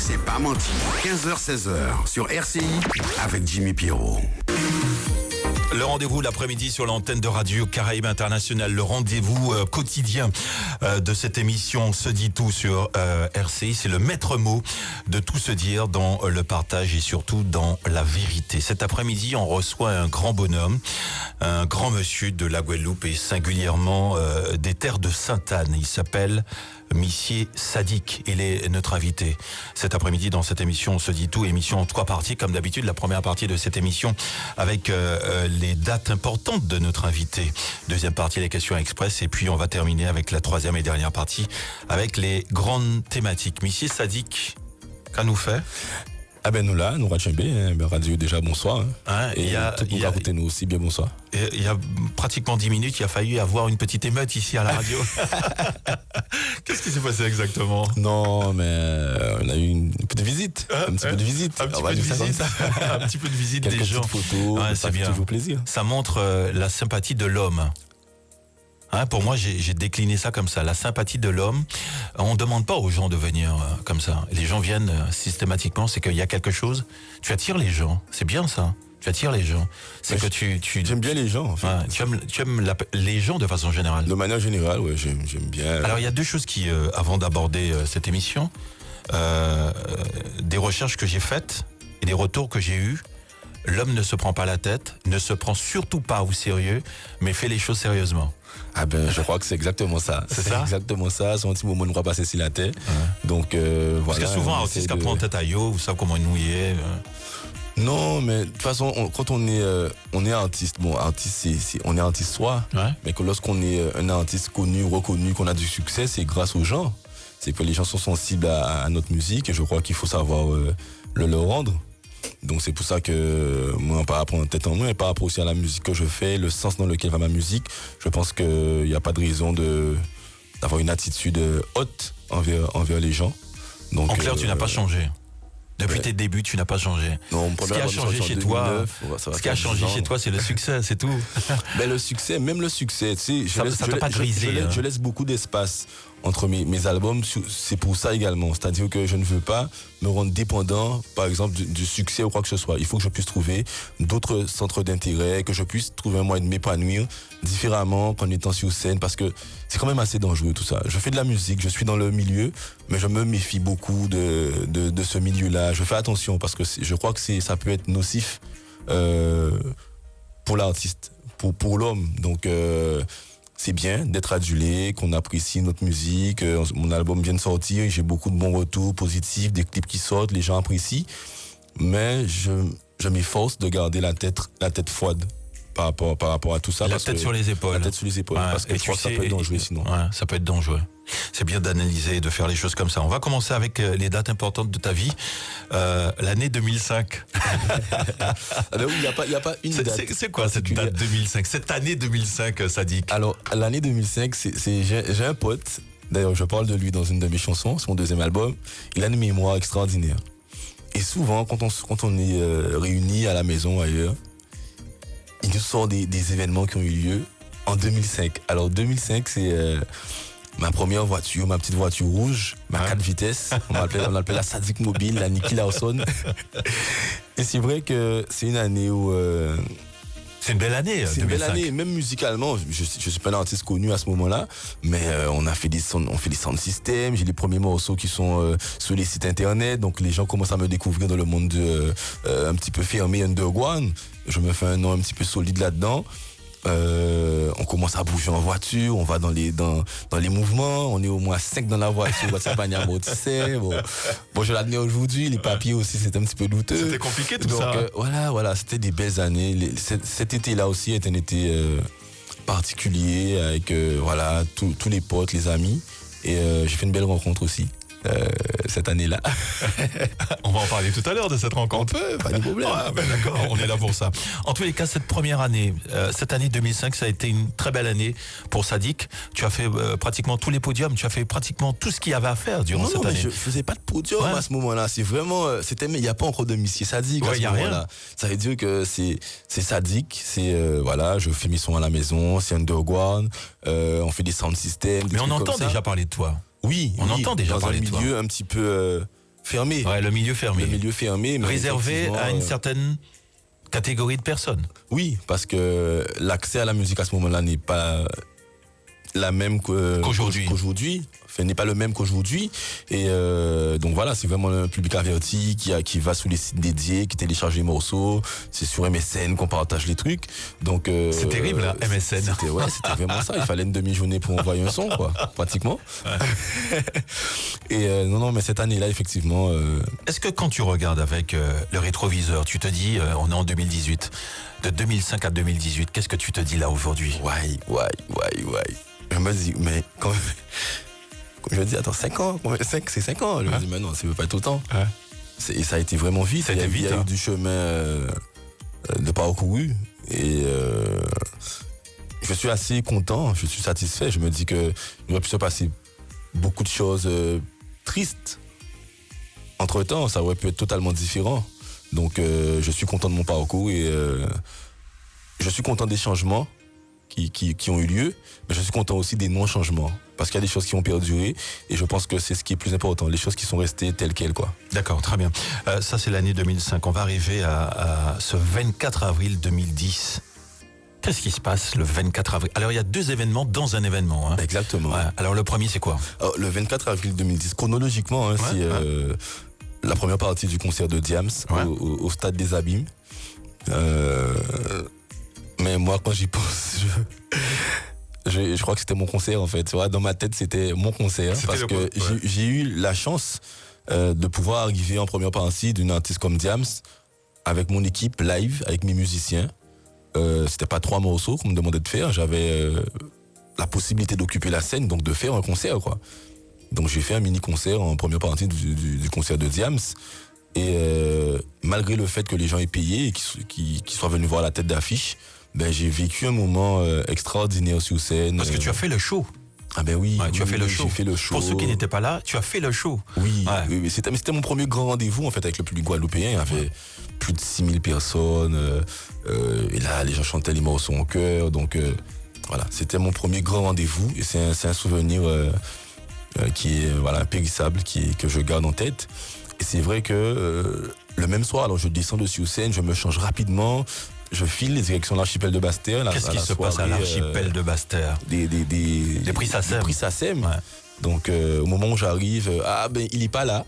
C'est pas menti. 15h-16h sur RCI avec Jimmy Pierrot. Le rendez-vous l'après-midi sur l'antenne de Radio Caraïbes International, le rendez-vous quotidien de cette émission Se dit tout sur RCI. C'est le maître mot de tout se dire dans le partage et surtout dans la vérité. Cet après-midi, on reçoit un grand bonhomme, un grand monsieur de la Guadeloupe et singulièrement des terres de Sainte-Anne. Il s'appelle Missier Sadik. Il est notre invité cet après-midi dans cette émission On se dit tout, émission en 3 parties comme d'habitude. La première partie de cette émission avec les dates importantes de notre invité. Deuxième partie, les questions express. Et puis on va terminer avec la troisième et dernière partie avec les grandes thématiques. Missier Sadik, qu'a nous fait? Ah ben nous là, nous Ratchembé, radio déjà bonsoir. Hein, et tout le monde nous aussi bien bonsoir. Il y a pratiquement 10 minutes, il a failli avoir une petite émeute ici à la radio. Qu'est-ce qui s'est passé exactement? Non, mais on a eu une petite visite. Un petit peu de visite. Un petit peu de visite. Un petit peu de visite des gens. Quelques petites photos, ouais, ça fait toujours plaisir. Ça montre la sympathie de l'homme. Hein, pour moi, j'ai décliné ça comme ça, la sympathie de l'homme. On ne demande pas aux gens de venir comme ça. Les gens viennent systématiquement, c'est qu'il y a quelque chose. Tu attires les gens, c'est bien ça. Tu attires les gens. C'est que tu j'aime bien les gens, en fait. Ouais, tu aimes les gens de façon générale. De manière générale, ouais, j'aime bien. Alors, il y a deux choses qui, avant d'aborder cette émission, des recherches que j'ai faites et des retours que j'ai eus. L'homme ne se prend pas la tête, ne se prend surtout pas au sérieux, mais fait les choses sérieusement. Ah ben, je crois que c'est exactement ça. C'est ça? Exactement ça. C'est un petit moment, on ne va pas passer sur la tête. Ouais. Donc, voilà. Parce que souvent, artiste qui prend tête à yo, vous savez comment nous y est. Non, mais de toute façon, quand on est artiste, bon, artiste, on est artiste soi, ouais. Mais que lorsqu'on est un artiste connu, reconnu, qu'on a du succès, c'est grâce aux gens. C'est que les gens sont sensibles à notre musique et je crois qu'il faut savoir le leur rendre. Donc c'est pour ça que moi, par rapport à tête en main et par rapport aussi à la musique que je fais, le sens dans lequel va ma musique, je pense qu'il n'y a pas de raison d'avoir une attitude haute envers les gens. Donc, en clair, tu n'as pas changé. Depuis tes débuts, tu n'as pas changé. Non, ce qui a changé chez toi, c'est le succès, c'est tout. Ben, le succès, même le succès, tu sais, ça t'a pas grisé. Je laisse beaucoup d'espace entre mes albums, c'est pour ça également. C'est-à-dire que je ne veux pas me rendre dépendant, par exemple, du succès ou quoi que ce soit. Il faut que je puisse trouver d'autres centres d'intérêt, que je puisse trouver un moyen de m'épanouir différemment qu'en étant sur scène, parce que c'est quand même assez dangereux tout ça. Je fais de la musique, je suis dans le milieu, mais je me méfie beaucoup de ce milieu-là. Je fais attention parce que je crois que ça peut être nocif pour l'artiste, pour l'homme. Donc c'est bien d'être adulé, qu'on apprécie notre musique. Mon album vient de sortir, j'ai beaucoup de bons retours positifs, des clips qui sortent, les gens apprécient. Mais je m'efforce de garder la tête froide par rapport à tout ça. La tête sur les épaules. La tête sur les épaules, ouais, parce que je crois que ça peut être dangereux sinon. Ouais, ça peut être dangereux. C'est bien d'analyser et de faire les choses comme ça. On va commencer avec les dates importantes de ta vie. L'année 2005. Alors oui, il n'y a pas une date. C'est quoi cette date 2005? Cette année 2005, Sadik? Alors, l'année 2005, j'ai un pote, d'ailleurs je parle de lui dans une de mes chansons, son deuxième album. Il a une mémoire extraordinaire. Et souvent, quand on est réunis à la maison ailleurs, il nous sort des événements qui ont eu lieu en 2005. Alors 2005, c'est ma première voiture, ma petite voiture rouge, ma 4 vitesses. On l'appelait la Sadik Mobile, la Nicky Lawson. Et c'est vrai que c'est une année où... c'est une belle année. C'est 2005. Une belle année, même musicalement. Je suis pas un artiste connu à ce moment-là, mais on fait des sound systems. J'ai les premiers morceaux qui sont sur les sites internet, donc les gens commencent à me découvrir dans le monde un petit peu fermé, underground. Je me fais un nom un petit peu solide là-dedans. On commence à bouger en voiture, on va dans les mouvements, on est au moins 5 dans la voiture, bon, je l'admets aujourd'hui, les papiers aussi c'était un petit peu douteux. C'était compliqué tout ça. Voilà, c'était des belles années. Cet été-là aussi est un été particulier avec tous les potes, les amis, et j'ai fait une belle rencontre aussi. Cette année-là. On va en parler tout à l'heure de cette rencontre. On peut, pas de problème. Ouais, ben d'accord, on est là pour ça. En tous les cas, cette première année, cette année 2005, ça a été une très belle année pour Sadik. Tu as fait pratiquement tous les podiums, tu as fait pratiquement tout ce qu'il y avait à faire durant cette année. Je faisais pas de podium à ce moment-là. C'est vraiment, il n'y a pas encore de Missier Sadik à ce moment-là. Ça veut dire que c'est Sadik, je fais mes sons à la maison, c'est underground, on fait des sound systems. Mais on entend déjà parler de toi. Oui, on entend déjà parler de toi. Dans un milieu un petit peu fermé. Ouais, le milieu fermé. Le milieu fermé. Mais réservé à une certaine catégorie de personnes. Oui, parce que l'accès à la musique à ce moment-là n'est pas la même qu'aujourd'hui. Enfin, n'est pas le même qu'aujourd'hui. Et donc voilà, c'est vraiment un public averti qui va sur les sites dédiés, qui télécharge les morceaux. C'est sur MSN qu'on partage les trucs. Donc c'est terrible, hein, MSN. C'était vraiment ça. Il fallait une demi-journée pour envoyer un son, quoi, pratiquement. Ouais. Et non, mais cette année-là, effectivement. Est-ce que quand tu regardes avec le rétroviseur, tu te dis, on est en 2018, de 2005 à 2018, qu'est-ce que tu te dis là aujourd'hui? Ouais. Je me dis, mais quand même. Je me dis, attends, 5 ans, c'est 5 ans. Je me dis, mais non, ça ne veut pas être autant. Et ça a été vraiment vite. Il y a eu du chemin de parcouru. Et je suis assez content, je suis satisfait. Je me dis qu'il aurait pu se passer beaucoup de choses tristes. Entre-temps, ça aurait pu être totalement différent. Donc, je suis content de mon parcours et je suis content des changements qui ont eu lieu, mais je suis content aussi des non-changements. Parce qu'il y a des choses qui ont perduré et je pense que c'est ce qui est plus important, les choses qui sont restées telles quelles, quoi. D'accord, très bien. Ça, c'est l'année 2005. On va arriver à ce 24 avril 2010. Qu'est-ce qui se passe le 24 avril? Alors, il y a 2 événements dans un événement. Hein. Exactement. Ouais. Alors, le premier, c'est quoi? Alors, le 24 avril 2010, chronologiquement, c'est la première partie du concert de Diams au Stade des Abîmes. Mais moi, quand j'y pense, je crois que c'était mon concert, en fait. Tu vois, dans ma tête, c'était mon concert. Parce que j'ai eu la chance de pouvoir arriver en première partie d'une artiste comme Diams avec mon équipe live, avec mes musiciens. C'était pas 3 morceaux qu'on me demandait de faire. J'avais la possibilité d'occuper la scène, donc de faire un concert, quoi. Donc j'ai fait un mini-concert en première partie du concert de Diams. Et malgré le fait que les gens aient payé et qu'ils soient venus voir la tête d'affiche, ben, j'ai vécu un moment extraordinaire sur scène. Parce que tu as fait le show. Ah ben oui, tu as fait le show. J'ai fait le show. Pour ceux qui n'étaient pas là, tu as fait le show. Oui, c'était mon premier grand rendez-vous en fait avec le public guadeloupéen. Il y avait plus de 6000 personnes. Et là, les gens chantaient les morceaux en chœur. Donc voilà, c'était mon premier grand rendez-vous. Et c'est un souvenir qui est impérissable, que je garde en tête. Et c'est vrai que le même soir, alors je descends de sur scène, je me change rapidement. Je file les directions de l'archipel de Basse-Terre. Qu'est-ce qui se passe à l'archipel de Basse-Terre? Des prix SACEM. Des prix SACEM. Ouais. Donc, au moment où j'arrive, il n'est pas là.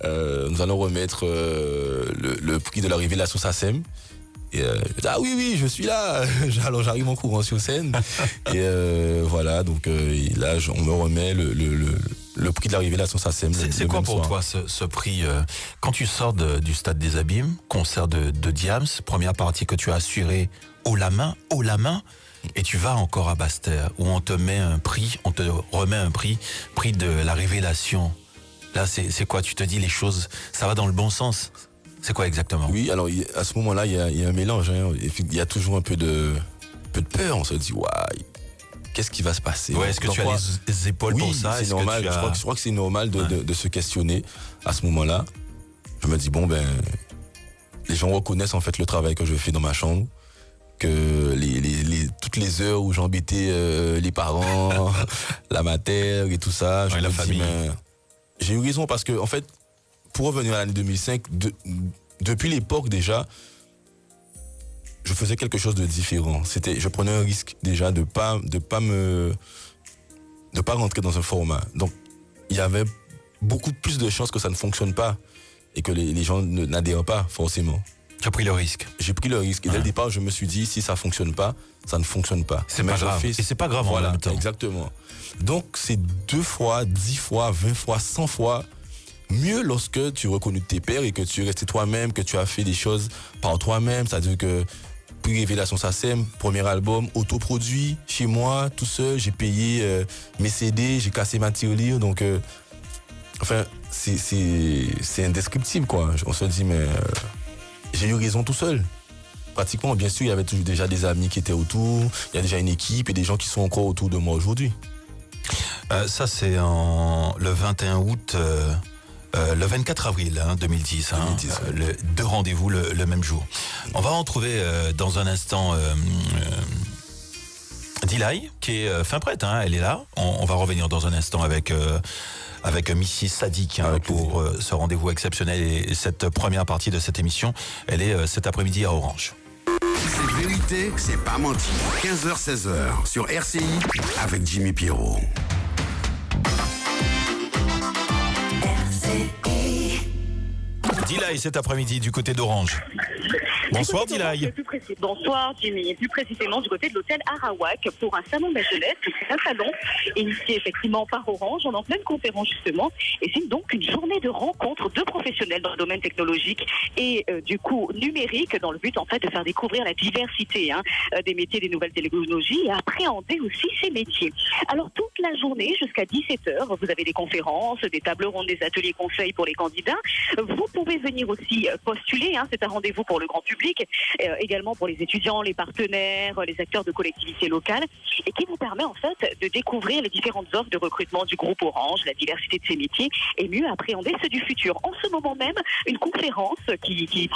Nous allons remettre le prix de la révélation SACEM. Et oui, je suis là. Alors, j'arrive en courant sur scène. Et voilà, donc là, on me remet le prix de la révélation SACEM. C'est quoi pour toi ce prix quand tu sors du Stade des Abîmes, concert de Diams, première partie que tu as assurée haut la main, et tu vas encore à Basse-Terre où on te remet un prix de la révélation. Là, c'est quoi? Tu te dis les choses, ça va dans le bon sens? C'est quoi exactement? Oui, alors à ce moment-là, il y a un mélange. Hein. Il y a toujours un peu de peur. On se dit, qu'est-ce qui va se passer? Ouais, est-ce que tu as les épaules pour ça? C'est normal. Je crois que c'est normal de se questionner à ce moment-là. Je me dis, les gens reconnaissent en fait le travail que je fais dans ma chambre, que toutes les heures où j'embêtais les parents, la matière et tout ça. La famille. J'ai eu raison parce que, en fait, pour revenir à l'année 2005, depuis l'époque déjà, je faisais quelque chose de différent. Je prenais un risque déjà de pas rentrer dans un format. Donc, il y avait beaucoup plus de chances que ça ne fonctionne pas et que les gens n'adhèrent pas forcément. Tu as pris le risque. J'ai pris le risque. Et dès le départ, je me suis dit, si ça ne fonctionne pas, ça ne fonctionne pas. C'est pas grave. Et c'est pas grave en même temps. Exactement. Donc, c'est 2 fois, 10 fois, 20 fois, 100 fois mieux lorsque tu es reconnu de tes pairs et que tu es resté toi-même, que tu as fait des choses par toi-même. C'est-à-dire que prix révélation SACEM, premier album, autoproduit, chez moi, tout seul. J'ai payé mes CD, j'ai cassé ma tirelire. Donc, c'est indescriptible, quoi. On se dit, mais j'ai eu raison tout seul. Pratiquement, bien sûr, il y avait toujours déjà des amis qui étaient autour. Il y a déjà une équipe et des gens qui sont encore autour de moi aujourd'hui. Ça, c'est le 21 août... le 24 avril 2010, 2010 2 rendez-vous le même jour. On va en retrouver dans un instant Dilay qui est fin prête, elle est là. On va revenir dans un instant avec avec Missy Sadik pour ce rendez-vous exceptionnel. Et cette première partie de cette émission, elle est cet après-midi à Orange. C'est vérité, c'est pas menti. 15h-16h sur RCI avec Jimmy Pierrot. Dilay cet après-midi du côté d'Orange. Bonsoir Dilay. Bonsoir Jimmy. Plus précisément du côté de l'hôtel Arawak pour un salon de la jeunesse. C'est un salon initié effectivement par Orange. On est en pleine conférence justement. Et c'est donc une journée de rencontre de professionnels dans le domaine technologique et du coup numérique, dans le but en fait de faire découvrir la diversité des métiers des nouvelles technologies et appréhender aussi ces métiers. Alors toute la journée jusqu'à 17h, vous avez des conférences, des tables rondes, des ateliers conseils pour les candidats. Vous pouvez venir aussi postuler. C'est un rendez-vous pour le grand public, également pour les étudiants, les partenaires, les acteurs de collectivités locales, et qui vous permet en fait de découvrir les différentes offres de recrutement du groupe Orange, la diversité de ses métiers, et mieux appréhender ceux du futur. En ce moment même, une conférence qui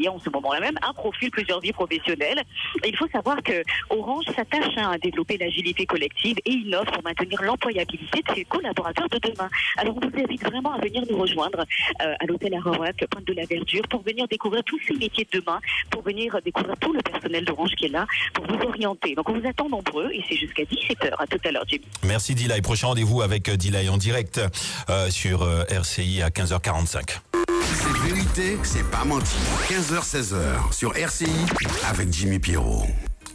en ce moment même un profil plusieurs vies professionnelles. Et il faut savoir que Orange s'attache à développer l'agilité collective et innove pour maintenir l'employabilité de ses collaborateurs de demain. Alors on vous invite vraiment à venir nous rejoindre à l'hôtel Arawak, Pointe de la Verdure, pour venir découvrir tous ces métiers de demain, pour venir découvrir tout le personnel d'Orange qui est là pour vous orienter. Donc on vous attend nombreux et c'est jusqu'à 17h. À tout à l'heure, Jimmy. Merci Dilay. Prochain rendez-vous avec Dilay en direct sur RCI à 15h45. C'est vérité, c'est pas menti. 15h-16h sur RCI avec Jimmy Pierrot.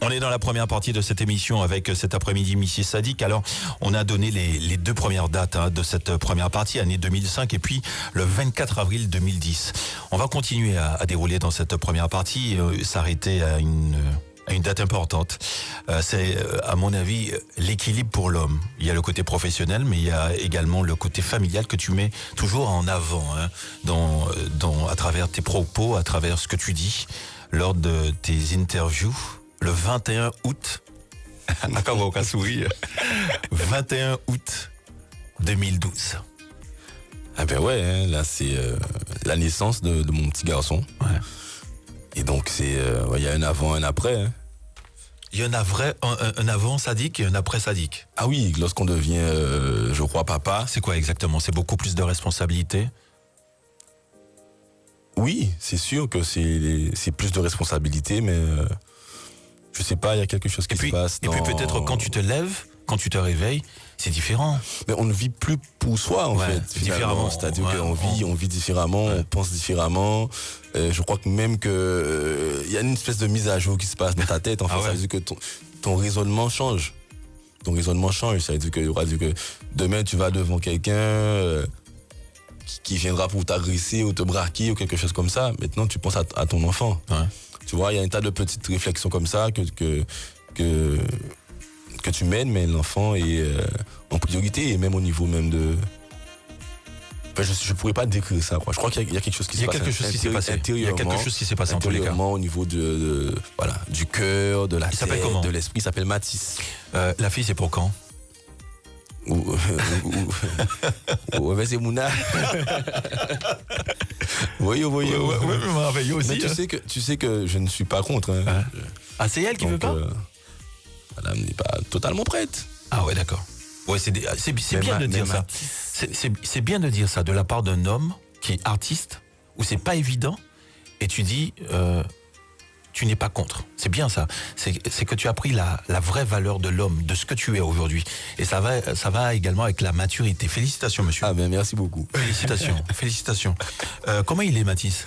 On est dans la première partie de cette émission avec cet après-midi Missy Sadik. Alors, on a donné les deux premières dates de cette première partie, année 2005 et puis le 24 avril 2010. On va continuer à dérouler dans cette première partie, s'arrêter à une date importante. C'est, à mon avis, l'équilibre pour l'homme. Il y a le côté professionnel, mais il y a également le côté familial que tu mets toujours en avant, à travers tes propos, à travers ce que tu dis lors de tes interviews. Le 21 août, 21 août 2012. Ah ben ouais, là c'est la naissance de mon petit garçon. Ouais. Et donc c'est, il y a un avant, un après. Il y en a un avant sadique et un après sadique. Ah oui, lorsqu'on devient, je crois, papa. C'est quoi exactement? C'est beaucoup plus de responsabilités? Oui, c'est sûr que c'est plus de responsabilités, mais je sais pas, il y a quelque chose qui se passe. Et puis peut-être quand tu te lèves, quand tu te réveilles, c'est différent. Mais on ne vit plus pour soi en fait. Différemment. C'est-à-dire qu'on vit différemment, on pense différemment. Je crois que même que il y a une espèce de mise à jour qui se passe dans ta tête. En fait, ça veut dire que ton raisonnement change. Ton raisonnement change. Ça veut dire que demain tu vas devant quelqu'un qui viendra pour t'agresser ou te braquer ou quelque chose comme ça. Maintenant tu penses à ton enfant. Ouais. Tu vois, il y a un tas de petites réflexions comme ça que tu mènes, mais l'enfant est en priorité et même au niveau même de... Enfin, je pourrais pas décrire ça, quoi. Je crois qu'il y a quelque chose qui s'est passé. Il y a quelque chose qui s'est passé en tous les cas. Au niveau du cœur, de la tête, de l'esprit. Il s'appelle Mathis. La fille, c'est pour quand? C'est Mouna. Oui, aussi. Mais tu sais que je ne suis pas contre. Hein. Ah, c'est elle qui veut pas? Madame n'est pas totalement prête. Ah ouais, d'accord. Ouais, c'est bien de dire ça. C'est bien de dire ça de la part d'un homme qui est artiste, où c'est pas évident, et tu dis, tu n'es pas contre. C'est bien ça. C'est que tu as pris la vraie valeur de l'homme, de ce que tu es aujourd'hui. Et ça va également avec la maturité. Félicitations, monsieur. Ah ben merci beaucoup. Félicitations. Comment il est, Mathis?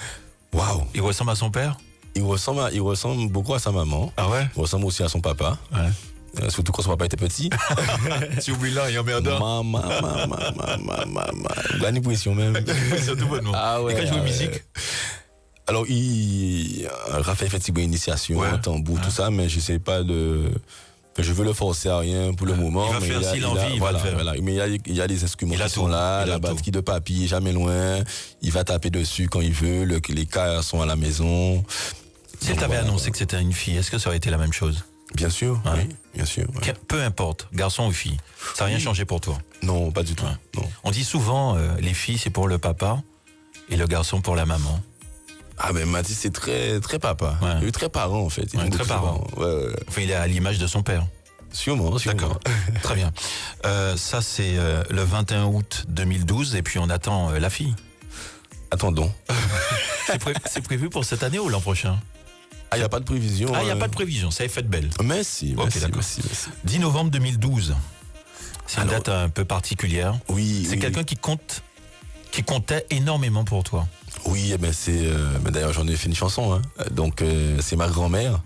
Waouh. Il ressemble à son père? Il ressemble beaucoup à sa maman. Ah ouais? Il ressemble aussi à son papa. Ouais. Surtout quand son papa était petit. Tu oublies là, il y a merdeur. Gagné pression même. C'est tout bonnement. Ah ouais. Et quand il joue musique? Alors, Raphaël fait une initiation, tambour, tout ça, mais je sais pas je veux le forcer à rien pour le moment. Il va faire s'il a envie, il va le faire. Voilà. Mais il y a les instruments qui sont là, la batterie de papy, jamais loin. Il va taper dessus quand il veut, les cas sont à la maison. Si elle t'avait annoncé que c'était une fille, est-ce que ça aurait été la même chose? Bien sûr, oui, bien sûr. Ouais. Peu importe, garçon ou fille, ça n'a rien changé pour toi? Non, pas du tout. Non. On dit souvent, les filles c'est pour le papa et le garçon pour la maman. Ah ben Mathis c'est très très papa. Ouais. Il est très parent en fait. Très parent. Ouais. Enfin, il est à l'image de son père. Sûrement. D'accord, très bien. Ça, c'est le 21 août 2012, et puis on attend la fille. Attendons. C'est prévu pour cette année ou l'an prochain? Il n'y a pas de prévision. Il n'y a pas de prévision, ça est fait belle. Merci. D'accord. 10 novembre 2012. C'est une date un peu particulière. Oui. C'est quelqu'un qui comptait énormément pour toi. Oui, d'ailleurs j'en ai fait une chanson. Hein. Donc c'est ma grand-mère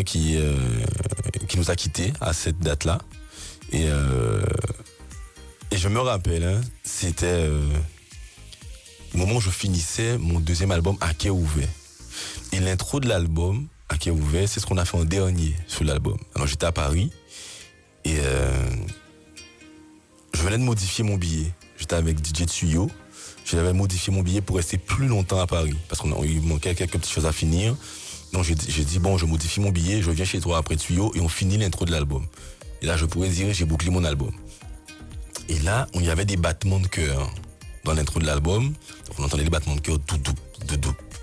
qui nous a quittés à cette date-là. Et je me rappelle, hein, c'était au moment où je finissais mon deuxième album à cœur ouvert. Et l'intro de l'album à cœur ouvert, c'est ce qu'on a fait en dernier sur l'album. Alors j'étais à Paris et je venais de modifier mon billet. J'étais avec DJ Tuyau. J'avais modifié mon billet pour rester plus longtemps à Paris parce qu'il manquait quelques petites choses à finir. Donc j'ai dit bon, je modifie mon billet, je viens chez toi après Tuyau et on finit l'intro de l'album. Et là je pourrais dire j'ai bouclé mon album. Et là il y avait des battements de cœur dans l'intro de l'album. Donc on entendait les battements de cœur tout.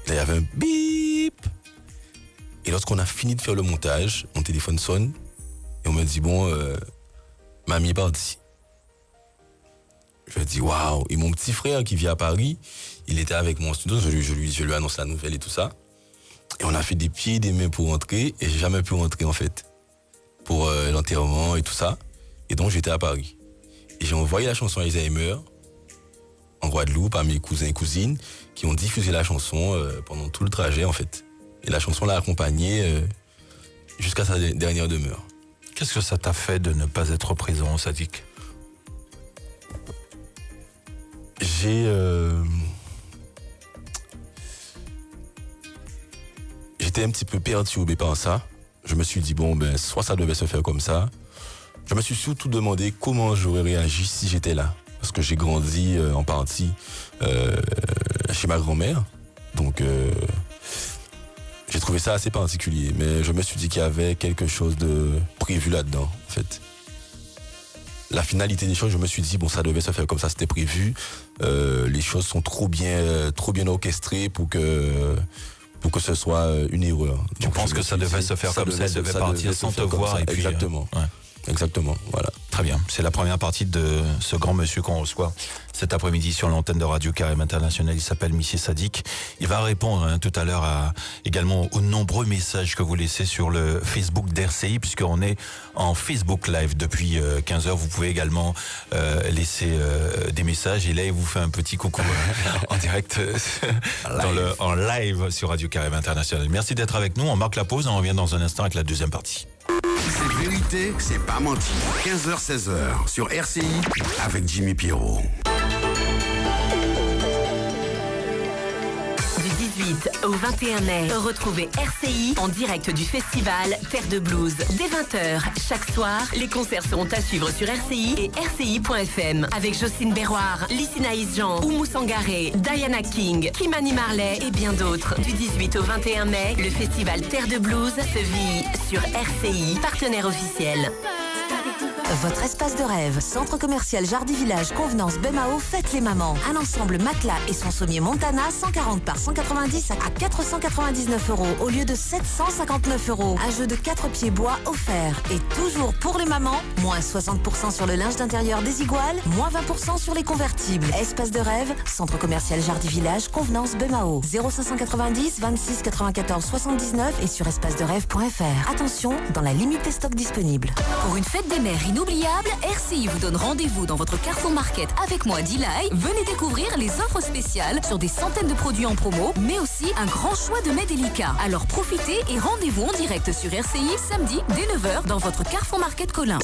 Là il y avait un bip. Et lorsqu'on a fini de faire le montage, mon téléphone sonne et on me dit bon, mamie est partie. Je dis waouh. Et mon petit frère qui vit à Paris, il était avec moi en studio, je lui annonce la nouvelle et tout ça. Et on a fait des pieds et des mains pour rentrer et j'ai jamais pu rentrer en fait. Pour l'enterrement et tout ça. Et donc j'étais à Paris. Et j'ai envoyé la chanson à Alzheimer en Guadeloupe à mes cousins et cousines qui ont diffusé la chanson pendant tout le trajet en fait. Et la chanson l'a accompagné jusqu'à sa dernière demeure. Qu'est-ce que ça t'a fait de ne pas être présent, Sadiq? J'étais un petit peu perturbé par ça. Je me suis dit, soit ça devait se faire comme ça. Je me suis surtout demandé comment j'aurais réagi si j'étais là. Parce que j'ai grandi en partie chez ma grand-mère. Donc, j'ai trouvé ça assez particulier. Mais je me suis dit qu'il y avait quelque chose de prévu là-dedans, en fait. La finalité des choses, je me suis dit, ça devait se faire comme ça, c'était prévu. Les choses sont trop bien orchestrées pour que ce soit une erreur. Tu penses que ça devait se faire comme ça, ça devait partir sans te voir et puis... Exactement. Exactement, voilà. Très bien, c'est la première partie de ce grand monsieur qu'on reçoit cet après-midi sur l'antenne de Radio Carême International. Il s'appelle Monsieur Sadiq. Il va répondre tout à l'heure également aux nombreux messages que vous laissez sur le Facebook d'RCI, puisqu'on est en Facebook Live depuis 15h. Vous pouvez également laisser des messages. Et là, il vous fait un petit coucou en direct en live sur Radio Carême International. Merci d'être avec nous. On marque la pause. On revient dans un instant avec la deuxième partie. C'est vérité, c'est pas menti. 15h-16h sur RCI avec Jimmy Pierrot. Du 18 au 21 mai, retrouvez RCI en direct du festival Terre de Blues. Dès 20h, chaque soir, les concerts seront à suivre sur RCI et RCI.fm avec Jocelyne Berroir, Lysinaïs Jean, Oumou Sangaré, Diana King, Kimani Marley et bien d'autres. Du 18 au 21 mai, le festival Terre de Blues se vit sur RCI, partenaire officiel. Votre espace de rêve, centre commercial Jardy Village, convenance Bemao, faites les mamans. Un ensemble matelas et son sommier Montana, 140 par 190 à 499 € au lieu de 759 €. Un jeu de 4 pieds bois offert. Et toujours pour les mamans, moins 60% sur le linge d'intérieur des Iguales, moins 20% sur les convertibles. Espace de rêve, centre commercial Jardy Village, convenance Bemao. 0590 26 94 79 et sur espacederêve.fr. Attention, dans la limite des stocks disponibles. Pour une fête des mères inoubliable, RCI vous donne rendez-vous dans votre Carrefour Market avec moi, Dilay. Venez découvrir les offres spéciales sur des centaines de produits en promo, mais aussi un grand choix de mets délicats. Alors profitez et rendez-vous en direct sur RCI samedi dès 9h dans votre Carrefour Market Colin.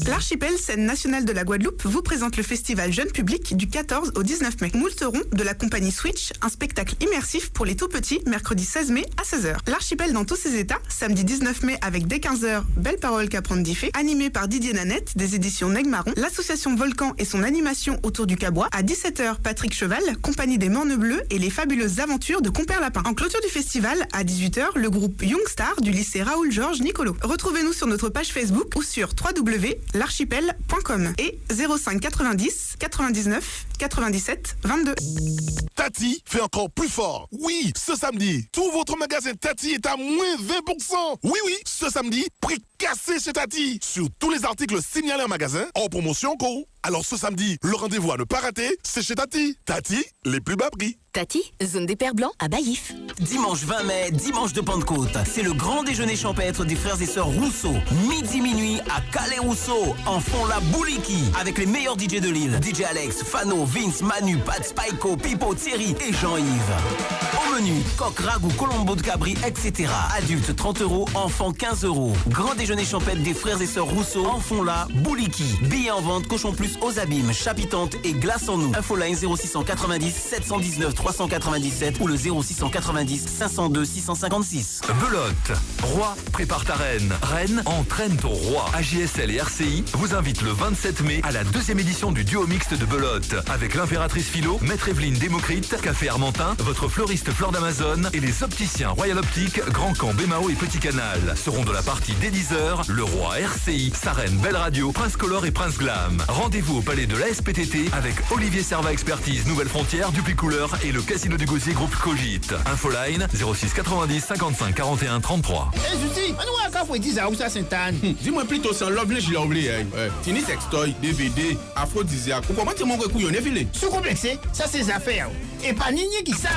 L'Archipel, scène nationale de la Guadeloupe, vous présente le festival Jeune Public du 14 au 19 mai. Moulteron de la compagnie Switch, un spectacle immersif pour les tout-petits, mercredi 16 mai à 16h. L'Archipel dans tous ses états, samedi 19 mai avec dès 15h, Belle Parole qu'apprendre d'y fait, animé par Didier Nanet Planète des éditions Negmaron, l'association Volcan et son animation autour du Cabois. À 17h, Patrick Cheval, compagnie des Mornes Bleus et les fabuleuses aventures de Compère Lapin. En clôture du festival, à 18h, le groupe Youngstar du lycée Raoul-Georges Nicolo. Retrouvez-nous sur notre page Facebook ou sur www.l'archipel.com et 05 90 99 97 22. Tati fait encore plus fort. Oui, ce samedi, tout votre magasin Tati est à moins 20%. Oui, ce samedi, prix cassé chez Tati. Sur tous les articles signalés en magasin, en promotion co. Alors ce samedi, le rendez-vous à ne pas rater, c'est chez Tati. Tati, les plus bas prix. Tati, zone des Pères Blancs à Baïf. Dimanche 20 mai, dimanche de Pentecôte, c'est le grand déjeuner champêtre des frères et sœurs Rousseau. Midi minuit à Calais-Rousseau, en fond la Bouliki, avec les meilleurs DJ de l'île. DJ Alex, Fano, Vince, Manu, Pat, Spyco, Pipo, Thierry et Jean-Yves. Au menu, coq, ragoût, colombo de cabri, etc. Adultes 30 €, enfants 15 €. Grand déjeuner champêtre des frères et sœurs Rousseau, en fond la Bouliki. Billets en vente, cochon plus aux abîmes, chapitante et glace en nous. Infoline 0690 719 397 ou le 0690 502 656. Belote. Roi, prépare ta reine. Reine, entraîne ton roi. AJSL et RCI vous invitent le 27 mai à la 2e édition du duo mixte de Belote. Avec l'impératrice Philo, Maître Evelyne Démocrite, Café Armentin, votre fleuriste Fleur d'Amazon et les opticiens Royal Optique, Grand Camp, Bémao et Petit Canal. Seront de la partie dès 10h, le roi RCI, sa reine Belle Radio, Prince Color et Prince Glam. Rendez-vous au palais de l'ASPTT avec Olivier Serva Expertise Nouvelle Frontière, Dupuis Couleur et le Casino du Gosier Groupe Cogite. Infoline 06 90 55 41 33. Eh Juti, on a encore fait 10 à où ça Sainte-Anne. Dis-moi plutôt sans love je l'ai oublié. Tini sextoy, DVD, aphrodisiaque. Comment tu m'as couillonné filé? Sous complexé, ça c'est des affaires. Et pas Nini qui ça.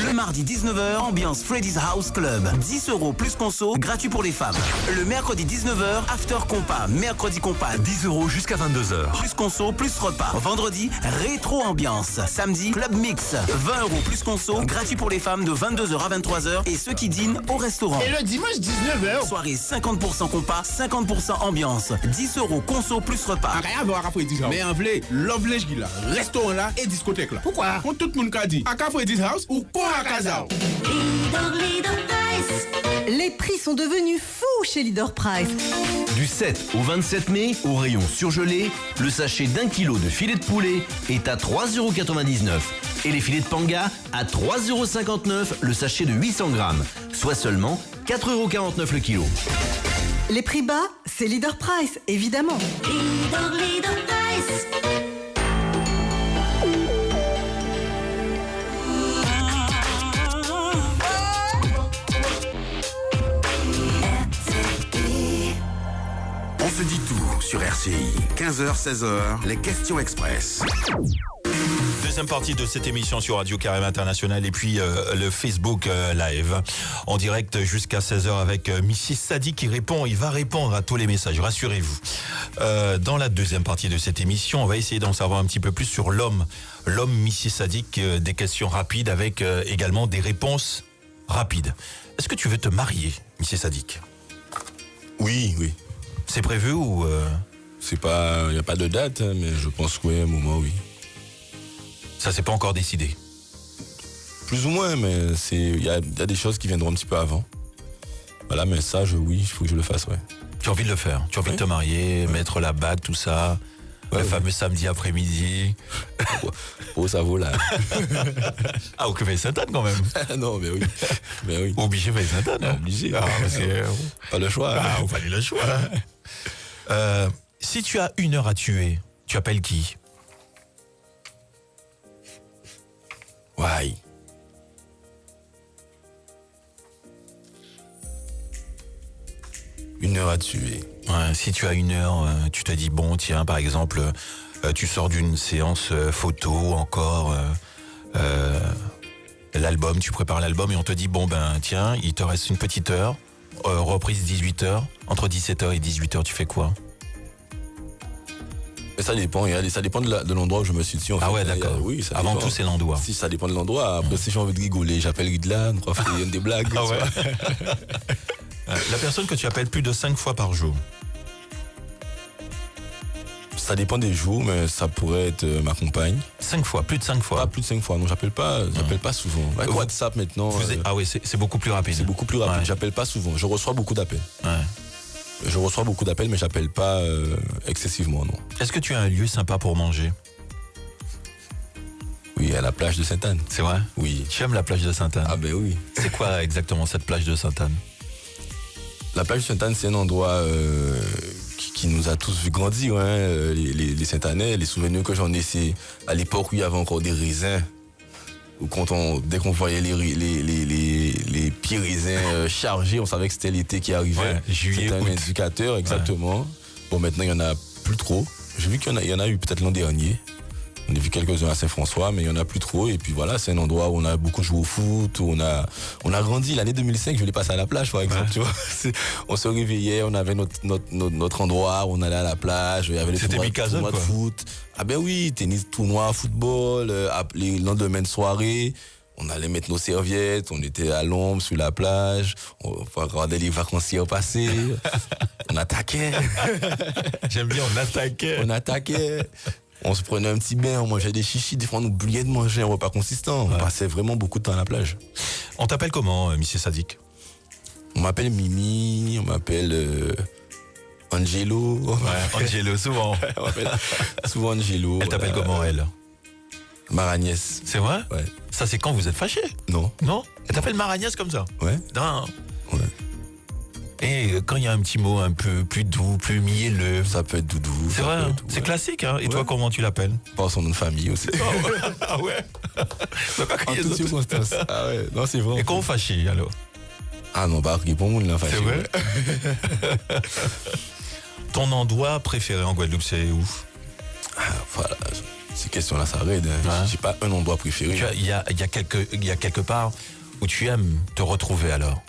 Le mardi 19h, ambiance Freddy's House Club. 10 € plus conso, gratuit pour les femmes. Le mercredi 19h, after compas. Mercredi compas, 10 € jusqu'à 22h. Plus conso, plus repas. Vendredi, rétro ambiance. Samedi, club mix. 20 € plus conso, gratuit pour les femmes de 22h à 23h et ceux qui dînent au restaurant. Et le dimanche 19h, soirée 50% compas, 50% ambiance. 10 € conso plus repas. Rien à voir après 10 ans. Mais en vrai, love là, restaurant là et discothèque là. Pourquoi? Quand tout le monde a dit, à Café House ou pas à Casa. Les prix sont devenus fous chez Leader Price. Du 7 au 27 mai, au rayon surgelé, le sachet d'1 kg de filet de poulet est à 3,99 €. Et les filets de panga à 3,59 € le sachet de 800 grammes, soit seulement 4,49 € le kilo. Les prix bas, c'est Leader Price, évidemment. Leader Price. On se dit tout sur RCI. 15h, 16h, les questions express. Deuxième partie de cette émission sur Radio Carême International et puis le Facebook Live en direct jusqu'à 16h avec Mrs Sadi qui répond, il va répondre à tous les messages, rassurez-vous. Dans la deuxième partie de cette émission, on va essayer d'en savoir un petit peu plus sur l'homme Mrs Sadik, des questions rapides avec également des réponses rapides. Est-ce que tu veux te marier, Mrs Sadik? Oui. C'est prévu ou C'est pas, il y a pas de date, mais je pense qu'à un moment, oui. Ça, c'est pas encore décidé. Plus ou moins, mais il y a des choses qui viendront un petit peu avant. Voilà, mais ça, oui, il faut que je le fasse, ouais. Tu as envie de le faire? Tu as envie de te marier, mettre la bague, tout ça, le fameux samedi après-midi. Oh, ça vaut là. Ah, au Café Sainte-Anne quand même. Non, mais oui. Obligé Café Sainte-Anne. Obligé. Ah, pas le choix. Ah, on fallait le choix. Si tu as 1 heure à tuer, tu appelles qui? Ouais. Une heure à tuer. Ouais, si tu as 1 heure, tu te dis, bon, tiens, par exemple, tu sors d'une séance photo, encore l'album, tu prépares l'album et on te dit, bon, ben, tiens, il te reste une petite heure, reprise 18h, entre 17h et 18h, tu fais quoi? Mais ça dépend, ça dépend de l'endroit où je me situe. En fait. Ouais, d'accord. Oui, ça avant dépend. tout, c'est l'endroit. Si ça dépend de l'endroit. Après, si j'ai envie de rigoler, j'appelle Ridlan, on fait des blagues. Ah ouais. La personne que tu appelles plus de 5 fois par jour. Ça dépend des jours, mais ça pourrait être ma compagne. 5 fois, plus de 5 fois. Pas plus de 5 fois, non, j'appelle pas souvent. Avec WhatsApp maintenant. Ah oui, c'est beaucoup plus rapide. C'est beaucoup plus rapide. Ouais. J'appelle pas souvent. Je reçois beaucoup d'appels. Ouais. Je reçois beaucoup d'appels, mais j'appelle pas excessivement, non. Est-ce que tu as un lieu sympa pour manger? Oui, à la plage de Sainte-Anne. C'est vrai? Oui. Tu aimes la plage de Sainte-Anne? Ah ben oui. C'est quoi exactement cette plage de Sainte-Anne? La plage de Sainte-Anne, c'est un endroit qui nous a tous vu grandir, hein, les Sainte-Annais. Les souvenirs que j'en ai, c'est à l'époque où il y avait encore des raisins. Ou dès qu'on voyait les petits raisins chargés, on savait que c'était l'été qui arrivait. Ouais, juillet, c'était un août. indicateur, exactement. Ouais. Bon, maintenant, il n'y en a plus trop. J'ai vu qu'il y en a eu peut-être l'an dernier. On a vu quelques-uns à Saint-François, mais il n'y en a plus trop. Et puis voilà, c'est un endroit où on a beaucoup joué au foot, où on a grandi. L'année 2005, je l'ai passé à la plage, par exemple. Tu vois, on se réveillait, on avait notre endroit où on allait à la plage. Il y avait les tournois de foot. Ah ben oui, tennis, tournoi, football, les lendemains de soirée. On allait mettre nos serviettes, on était à l'ombre sur la plage, on regardait les vacanciers passer, on attaquait. J'aime bien, on attaquait. On attaquait. On se prenait un petit bain, on mangeait des chichis, des fois on oubliait de manger un repas consistant. On passait vraiment beaucoup de temps à la plage. On t'appelle comment, Monsieur Sadik? On m'appelle Mimi, on m'appelle Angelo. Ouais, Angelo, souvent. On m'appelle souvent Angelo. Elle t'appelle comment, elle? Maragnès. C'est vrai? Ouais. Ça, c'est quand vous êtes fâchés? Non. Non? Elle t'appelle Maragnès comme ça? Ouais. Non. Ouais. Et quand il y a un petit mot un peu plus doux, plus mielleux. Ça peut être doudou. C'est vrai, hein? C'est classique, hein? Et toi, comment tu l'appelles? Par son nom de famille aussi. Ah ouais? En toutes circonstances. Ah ouais, non, c'est vrai. Et quand on fâché, alors? Ah non, bah, pour moi, il fâché. C'est vrai? Ton endroit préféré en Guadeloupe, c'est où? Voilà, ces questions-là, ça raide. Hein. J'ai pas un endroit préféré. Il y a quelque part où tu aimes te retrouver alors?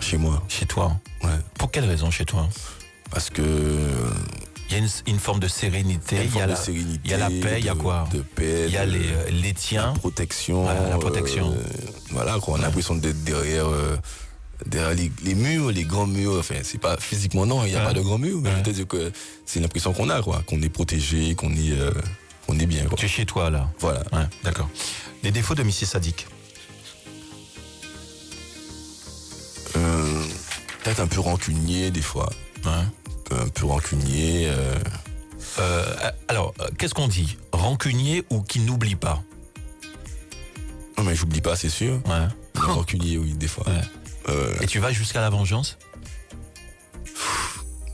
Chez moi. Chez toi? Ouais. Pour quelle raison chez toi? Parce que... Il y a une forme de sérénité, il y a la paix, il y a quoi? De paix. Il y a les tiens. La protection. Voilà, la protection. Voilà, quoi, on a l'impression d'être derrière les murs, les grands murs. Enfin, c'est pas physiquement, non, il n'y a pas de grands murs, mais peut-être que c'est l'impression qu'on a, quoi, qu'on est protégé, qu'on est bien. Quoi. Tu es chez toi, là? Voilà. Ouais, d'accord. Les défauts de Monsieur Sadik? Peut-être un peu rancunier, des fois. Ouais. Un peu rancunier. Alors, qu'est-ce qu'on dit? Rancunier ou qui n'oublie pas? Non, mais j'oublie pas, c'est sûr. Ouais. Rancunier, oui, des fois. Ouais. Et tu vas jusqu'à la vengeance?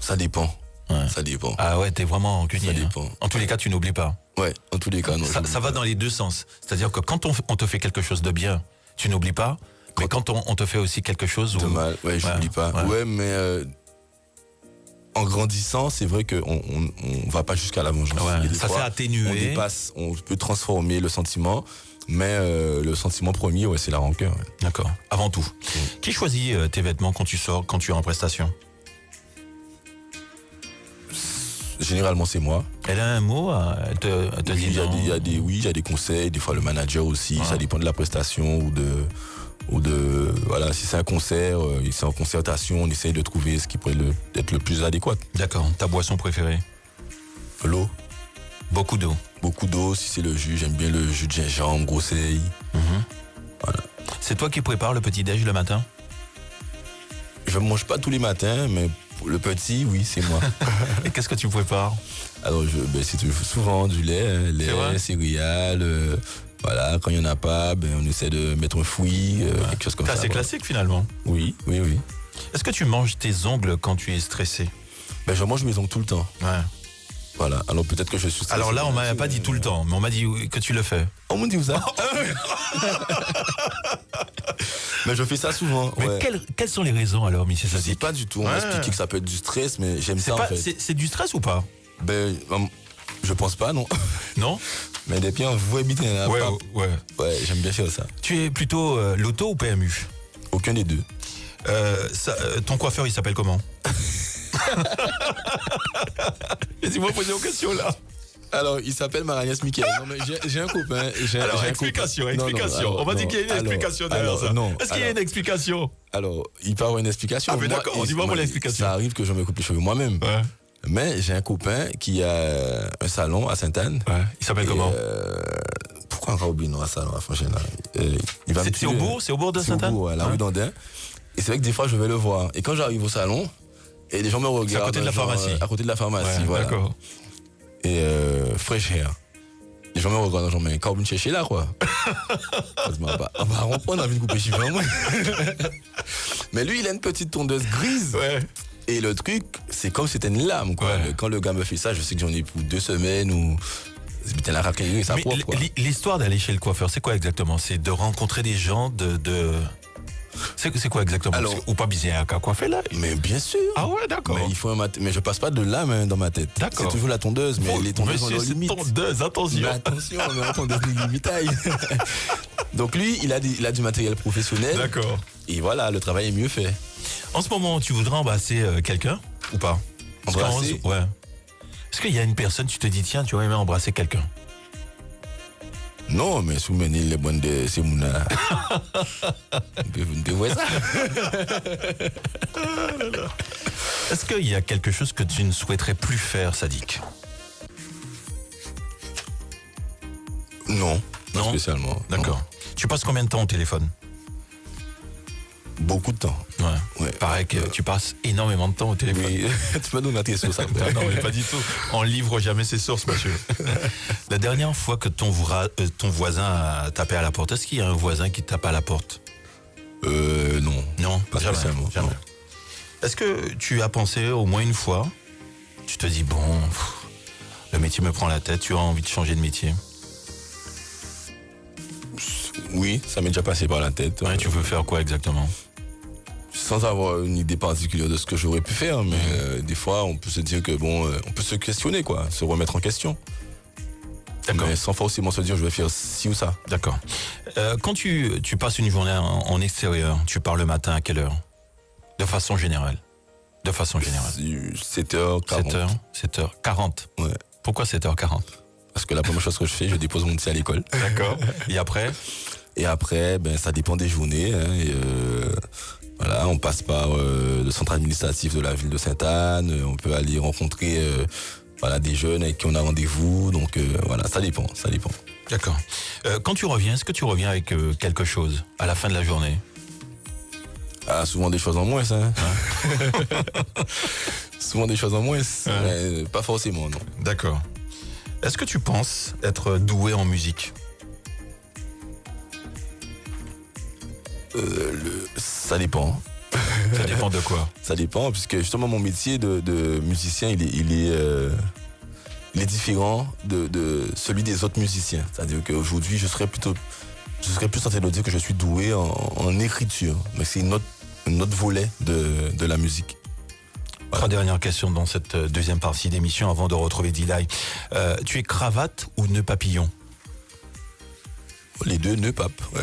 Ça dépend. Ouais. Ça dépend. Ah ouais, t'es vraiment rancunier. Ça dépend. Hein. En tous les cas, tu n'oublies pas. Ouais, en tous les cas, non. Ça va dans les deux sens. C'est-à-dire que quand on te fait quelque chose de bien, tu n'oublies pas. Mais quand on te fait aussi quelque chose... De mal, ouais, j'oublie pas. Ouais, mais... en grandissant, c'est vrai qu'on va pas jusqu'à la vengeance. Ouais, ça fait atténuer. On dépasse, on peut transformer le sentiment, mais le sentiment premier, ouais, c'est la rancœur. Ouais. D'accord, avant tout. Qui choisit tes vêtements quand tu sors, quand tu es en prestation? Généralement, c'est moi. Elle a un mot, elle te dit non. Il y a des conseils, des fois le manager aussi, ça dépend de la prestation ou de voilà, si c'est un concert, c'est en concertation, on essaye de trouver ce qui pourrait être le plus adéquat. D'accord. Ta boisson préférée? L'eau. Beaucoup d'eau. Beaucoup d'eau, si c'est le jus, j'aime bien le jus de gingembre, groseille. Voilà. C'est toi qui prépares le petit-déj le matin? Je ne mange pas tous les matins, mais pour le petit, oui, c'est moi. Et qu'est-ce que tu prépares? Alors, c'est souvent du lait, céréales. Voilà, quand il n'y en a pas, on essaie de mettre un fruit, quelque chose comme ça. C'est classique finalement. Oui. Est-ce que tu manges tes ongles quand tu es stressé? Je mange mes ongles tout le temps. Ouais. Voilà, alors peut-être que je suis stressé. Alors là, on m'a pas dit tout le temps, mais on m'a dit que tu le fais. On m'a dit ça. Mais je fais ça souvent. Mais ouais. Quelles sont les raisons alors, Monsieur Sadik? Je sais pas du tout. On m'a expliqué que ça peut être du stress, mais j'aime ça en fait. C'est du stress ou pas? Je pense pas, non. Non? Mais depuis on voit bien là. Ouais, j'aime bien faire ça. Tu es plutôt loto ou PMU? Aucun des deux. Ton coiffeur, il s'appelle comment? Laissez-moi poser une question là. Alors, il s'appelle Maragnès Michael. Non, mais j'ai un copain. Alors, explication. On m'a dit qu'il y a une explication derrière ça. Est-ce qu'il y a une explication? Alors, il peut avoir une explication. Ah, mais d'accord, dis-moi mon explication. Ça arrive que je me coupe les cheveux moi-même. Ouais. Mais j'ai un copain qui a un salon à Sainte-Anne. Ouais. Il s'appelle comment? Pourquoi on a oublié un salon à Franchine? C'est au bourg de Sainte-Anne? C'est au bourg, à la rue d'Andin. Et c'est vrai que des fois, je vais le voir. Et quand j'arrive au salon, Et les gens me regardent. C'est à côté de la pharmacie. À côté de la pharmacie, Ouais, voilà. d'accord. Et fresh hair. Les gens me regardent, genre, mais quand vous me cherchez là, quoi. On va reprendre, on a envie de couper chiffre en moi. Mais lui, il a une petite tondeuse grise. Ouais. Et le truc, c'est comme si c'était une lame, quoi. Ouais. Quand le gars me fait ça, je sais que j'en ai pour 2 semaines ou. C'est la racaillerie, ça propre, quoi. L'histoire d'aller chez le coiffeur, c'est quoi exactement? C'est de rencontrer des gens, C'est quoi exactement? Alors, ou pas bien qu'à coiffer là? Mais bien sûr. Ah ouais, d'accord. Mais il faut mais je passe pas de lame hein, dans ma tête. D'accord. C'est toujours la tondeuse, mais les tondeuses ont Monsieur, leurs c'est limites. tondeuse, attention. Mais attention, on est en tondeuse limite. Donc lui, il a du matériel professionnel. D'accord. Et voilà, le travail est mieux fait. En ce moment, tu voudrais embrasser quelqu'un ou pas? Embrasser? Ouais. Est-ce qu'il y a une personne, tu te dis, tiens, tu aurais aimé embrasser quelqu'un? Non, mais souvenez les bonnes de ces mouna. Vous ne voyez ça? Est-ce qu'il y a quelque chose que tu ne souhaiterais plus faire, Sadiq? Non, pas Non spécialement. D'accord. Non. Tu passes combien de temps au téléphone? Beaucoup de temps. Ouais. Pareil que tu passes énormément de temps au téléphone. Oui, tu peux nous mettre sur ça. Non, mais pas du tout. On livre jamais ses sources, monsieur. La dernière fois que ton voisin a tapé à la porte, est-ce qu'il y a un voisin qui tape à la porte? Non. Non, pas jamais, spécialement. jamais. Non. Est-ce que tu as pensé au moins une fois, tu te dis, bon, le métier me prend la tête, tu as envie de changer de métier? Oui, ça m'est déjà passé par la tête. Ouais, tu veux faire quoi exactement? Sans avoir une idée particulière de ce que j'aurais pu faire, mais des fois, on peut se dire que on peut se questionner, quoi, se remettre en question. D'accord. Mais sans forcément se dire je vais faire ci ou ça. D'accord. Quand tu passes une journée en extérieur, tu pars le matin à quelle heure? De façon générale. 7h40. 7h40. Ouais. Pourquoi 7h40? Parce que la première chose que je fais, je dépose mon petit à l'école. D'accord. Et après? Et après, ça dépend des journées. Voilà, on passe par le centre administratif de la ville de Sainte-Anne. On peut aller rencontrer des jeunes avec qui on a rendez-vous. Donc voilà, ça dépend. D'accord. Quand tu reviens, est-ce que tu reviens avec quelque chose à la fin de la journée? Ah, souvent des choses en moins, ça. Hein. Souvent des choses en moins, mais pas forcément, non. D'accord. Est-ce que tu penses être doué en musique? Ça dépend. Ça dépend de quoi? Ça dépend, puisque justement mon métier de musicien, il est différent de celui des autres musiciens. C'est-à-dire qu'aujourd'hui, je serais plus tenté de dire que je suis doué en écriture. Mais c'est un autre volet de la musique. Voilà. 3 dernières questions dans cette deuxième partie d'émission avant de retrouver D-Lai. Tu es cravate ou nœud papillon? Les deux, nœud pape, ouais.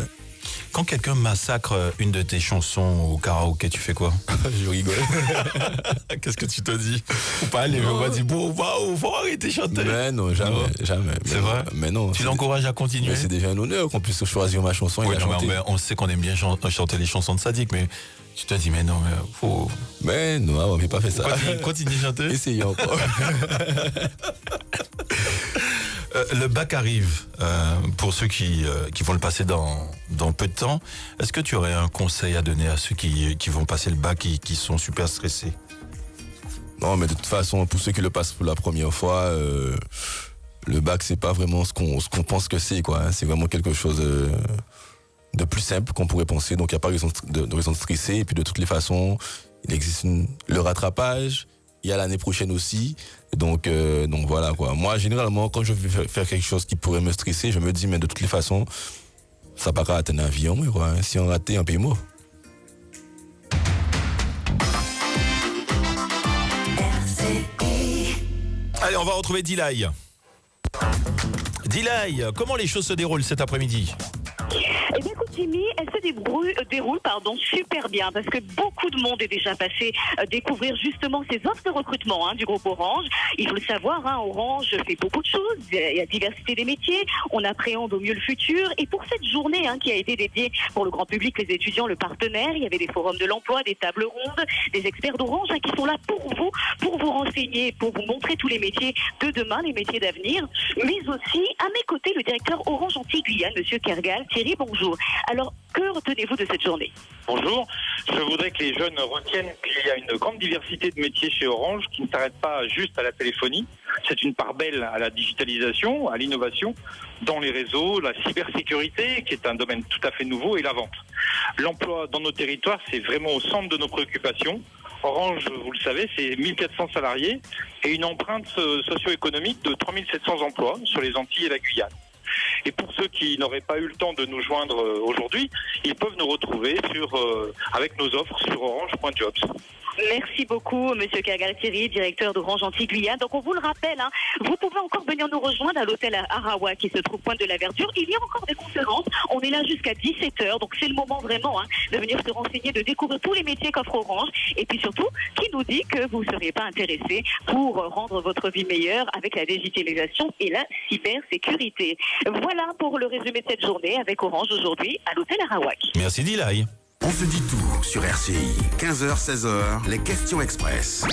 Quand quelqu'un massacre une de tes chansons au karaoké, tu fais quoi? Je rigole. Qu'est-ce que tu te dis? Faut pas aller, on va dire, bon, faut arrêter de chanter. Mais non, jamais. C'est vrai? Mais non. Tu l'encourages à continuer? Mais c'est déjà un honneur qu'on puisse choisir ma chanson et la chanter. On sait qu'on aime bien chanter les chansons de Sadiq, mais tu te dis, mais non, mais faut... Mais non, on n'a pas fait ça. Continue à chanter. Essayons encore. Le bac arrive, pour ceux qui vont le passer dans peu de temps. Est-ce que tu aurais un conseil à donner à ceux qui vont passer le bac, qui sont super stressés? Non, mais de toute façon, pour ceux qui le passent pour la première fois, le bac, c'est pas vraiment ce qu'on pense que c'est, quoi. C'est vraiment quelque chose de plus simple qu'on pourrait penser. Donc, il n'y a pas raison de stresser. Et puis, de toutes les façons, il existe le rattrapage. Il y a l'année prochaine aussi. Donc voilà, quoi. Moi, généralement, quand je vais faire quelque chose qui pourrait me stresser, je me dis, mais de toutes les façons, ça va pas atteindre un avion, quoi. Si on ratait un paiement. Allez, on va retrouver D-Lai. D-Lai, comment les choses se déroulent cet après-midi? Eh bien, écoute, Jimmy, elle se déroule super bien parce que beaucoup de monde est déjà passé découvrir justement ces offres de recrutement du groupe Orange. Il faut le savoir, Orange fait beaucoup de choses. Il y a diversité des métiers. On appréhende au mieux le futur. Et pour cette journée qui a été dédiée pour le grand public, les étudiants, le partenaire, il y avait des forums de l'emploi, des tables rondes, des experts d'Orange qui sont là pour vous renseigner, pour vous montrer tous les métiers de demain, les métiers d'avenir. Mais aussi, à mes côtés, le directeur Orange Antilles-Guyane, Monsieur Kergal. Thierry, bonjour. Alors, que retenez-vous de cette journée? Bonjour, je voudrais que les jeunes retiennent qu'il y a une grande diversité de métiers chez Orange qui ne s'arrête pas juste à la téléphonie. C'est une part belle à la digitalisation, à l'innovation, dans les réseaux, la cybersécurité, qui est un domaine tout à fait nouveau, et la vente. L'emploi dans nos territoires, c'est vraiment au centre de nos préoccupations. Orange, vous le savez, c'est 1400 salariés et une empreinte socio-économique de 3700 emplois sur les Antilles et la Guyane. Et pour ceux qui n'auraient pas eu le temps de nous joindre aujourd'hui, ils peuvent nous retrouver avec nos offres sur orange.jobs. Merci beaucoup, Monsieur Kagaltieri, directeur d'Orange Antilles-Guyane. Donc, on vous le rappelle, vous pouvez encore venir nous rejoindre à l'hôtel Arawak qui se trouve Pointe de la Verdure. Il y a encore des conférences. On est là jusqu'à 17h. Donc, c'est le moment vraiment de venir se renseigner, de découvrir tous les métiers qu'offre Orange. Et puis surtout, qui nous dit que vous ne seriez pas intéressé pour rendre votre vie meilleure avec la digitalisation et la cybersécurité. Voilà pour le résumé de cette journée avec Orange aujourd'hui à l'hôtel Arawak. Merci Dilay. On se dit tout sur RCI. 15h, 16h, les questions express.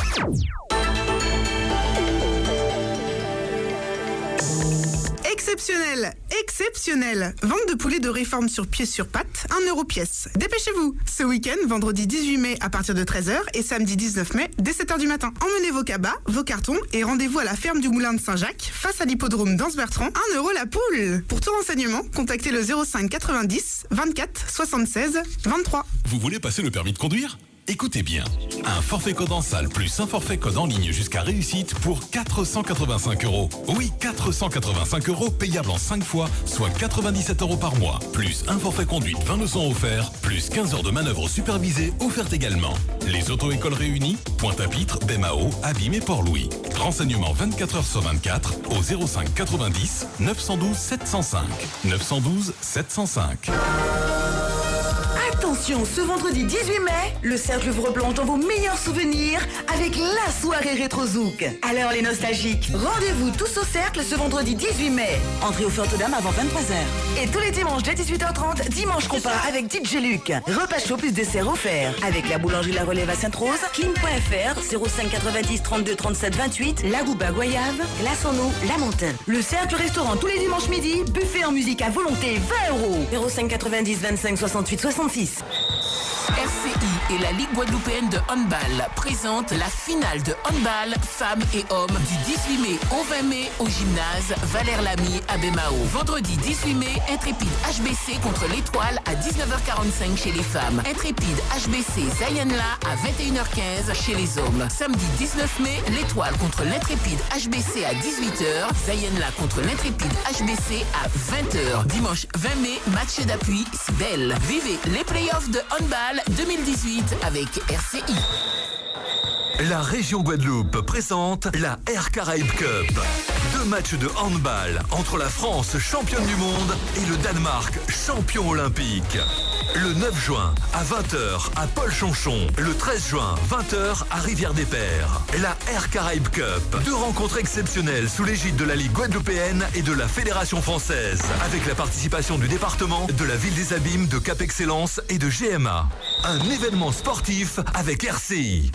Exceptionnel. Vente de poulet de réforme sur pied sur pattes, 1 € pièce. Dépêchez-vous. Ce week-end, vendredi 18 mai à partir de 13h et samedi 19 mai dès 7h du matin. Emmenez vos cabas, vos cartons et rendez-vous à la ferme du Moulin de Saint-Jacques, face à l'hippodrome d'Anse-Bertrand, 1 € la poule. Pour tout renseignement, contactez le 05 90 24 76 23. Vous voulez passer le permis de conduire ? Écoutez bien, un forfait code en salle plus un forfait code en ligne jusqu'à réussite pour 485 €. Oui, 485 € payable en 5 fois, soit 97 € par mois. Plus un forfait conduite 20 leçons offerts, plus 15 heures de manœuvre supervisée offertes également. Les auto-écoles réunies, Pointe-à-Pitre, Bémao, Abîme et Port-Louis. Renseignements 24 heures sur 24 au 05 90 912 705. 912 705. Attention, ce vendredi 18 mai, le Cercle vous replonge dans vos meilleurs souvenirs avec la soirée Rétro Zouk. Alors les nostalgiques, rendez-vous tous au Cercle ce vendredi 18 mai. Entrée offerte aux dames avant 23h. Et tous les dimanches dès 18h30, dimanche compas avec DJ Luc. Repas chaud plus dessert offert. Avec la boulangerie La Relève à Sainte-Rose, Kim.fr, 05 90 32 37 28, La Gouba Goyave, Glace en eau, La Montagne. Le Cercle Restaurant tous les dimanches midi, buffet en musique à volonté, 20 €. 05 90 25 68 66. RCI et la Ligue guadeloupéenne de handball présentent la finale de handball femmes et hommes du 18 mai au 20 mai au gymnase Valère Lamy à Bémao. Vendredi 18 mai, Intrépide HBC contre l'Étoile à 19h45 chez les femmes. Intrépide HBC Zayanla à 21h15 chez les hommes. Samedi 19 mai, l'Étoile contre l'Intrépide HBC à 18h. Zayanla contre l'Intrépide HBC à 20h. Dimanche 20 mai, match d'appui Sibel. Vivez les playoffs de handball 2018 avec RCI. La région Guadeloupe présente la Air Caraïbes Cup. 2 matchs de handball entre la France, championne du monde, et le Danemark, champion olympique. Le 9 juin à 20h à Paul-Chanchon. Le 13 juin, 20h à Rivière-des-Pères. La Air Caraïbes Cup. 2 rencontres exceptionnelles sous l'égide de la Ligue guadeloupéenne et de la Fédération française. Avec la participation du département, de la Ville des Abîmes, de Cap Excellence et de GMA. Un événement sportif avec RCI.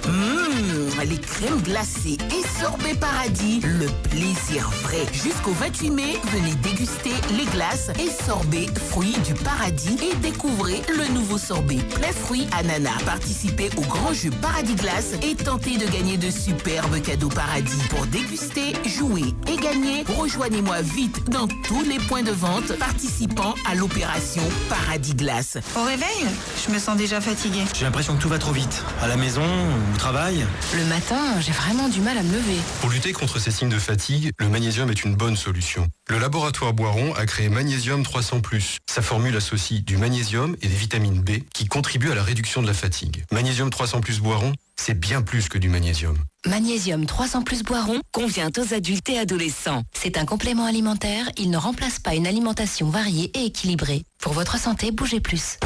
Les crèmes glacées et sorbet paradis, le plaisir vrai. Jusqu'au 28 mai, venez déguster les glaces et sorbets fruits du paradis et découvrez le nouveau sorbet plein fruits ananas. Participez au grand jeu Paradis Glace et tentez de gagner de superbes cadeaux paradis. Pour déguster, jouer et gagner, rejoignez-moi vite dans tous les points de vente participant à l'opération Paradis Glace. Au réveil, je me sens déjà fatiguée. J'ai l'impression que tout va trop vite. À la maison, au travail. Le matin, j'ai vraiment du mal à me lever. Pour lutter contre ces signes de fatigue, le magnésium est une bonne solution. Le laboratoire Boiron a créé Magnésium 300+. Sa formule associe du magnésium et des vitamines B qui contribuent à la réduction de la fatigue. Magnésium 300+ Boiron, c'est bien plus que du magnésium. Magnésium 300+ Boiron convient aux adultes et adolescents. C'est un complément alimentaire, il ne remplace pas une alimentation variée et équilibrée. Pour votre santé, bougez plus.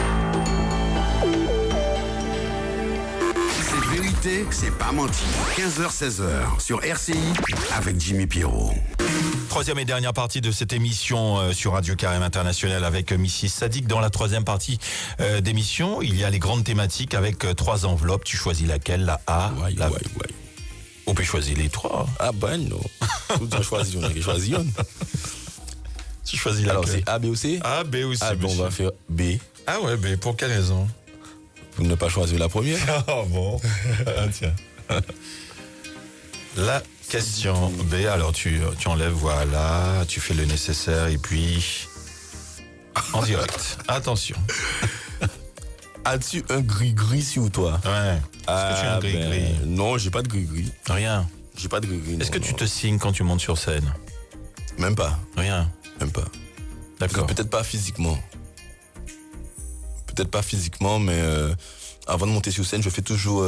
C'est vérité, c'est pas menti. 15h-16h sur RCI avec Jimmy Pierrot. Troisième et dernière partie de cette émission sur Radio Caraïbes International avec Mrs Sadik. Dans la troisième partie d'émission, il y a les grandes thématiques avec 3 enveloppes. Tu choisis laquelle? La A, la B. On peut choisir les 3. Ah ben non. Tout le choisi, on a choisi une. Tu choisis laquelle? Alors c'est A, B ou C? A, B ou C. Ah, bon, on va faire B. Ah ouais, mais pour quelle raison? Pour ne pas choisir la première. Ah bon. Tiens. La question B, alors tu enlèves, voilà, tu fais le nécessaire et puis... En direct. Attention. As-tu un gris-gris sur toi? Ouais. Est-ce que tu as un gris-gris? Non, j'ai pas de gris-gris. Rien. J'ai pas de gris-gris. Est-ce que tu te signes quand tu montes sur scène? Même pas. Rien. Même pas. D'accord. Peut-être pas physiquement. Mais avant de monter sur scène, je fais toujours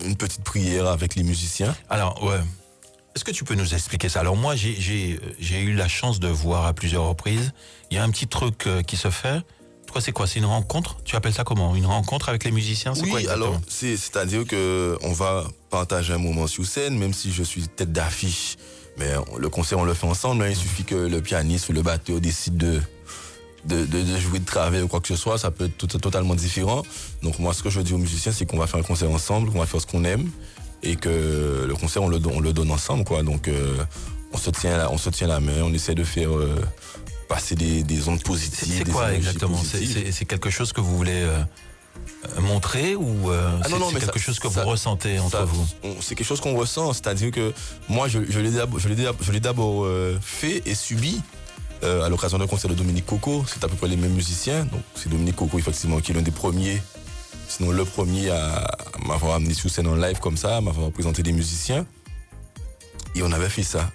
une petite prière avec les musiciens. Alors, ouais. Est-ce que tu peux nous expliquer ça? Alors moi, j'ai eu la chance de voir à plusieurs reprises. Il y a un petit truc qui se fait. Toi, c'est quoi? C'est une rencontre? Tu appelles ça comment? Une rencontre avec les musiciens? C'est oui, quoi exactement? alors, c'est-à-dire qu'on va partager un moment sur scène, même si je suis tête d'affiche. Mais le concert, on le fait ensemble. Hein. Il suffit que le pianiste ou le batteur décide de jouer de travers ou quoi que ce soit. Ça peut être totalement différent. Donc moi, ce que je dis aux musiciens, c'est qu'on va faire un concert ensemble, qu'on va faire ce qu'on aime. Et que le concert, on le donne ensemble, quoi. Donc, on se tient la main, on essaie de faire passer des ondes positives. C'est quoi exactement? C'est quelque chose que vous voulez montrer ou c'est quelque chose que vous ressentez entre vous? C'est quelque chose qu'on ressent, c'est-à-dire que moi, je l'ai d'abord fait et subi à l'occasion d'un concert de Dominique Coco. C'est à peu près les mêmes musiciens. Donc, c'est Dominique Coco, effectivement, qui est l'un des premiers. Sinon, le premier à m'avoir amené sur scène en live comme ça, à m'avoir présenté des musiciens. Et on avait fait ça.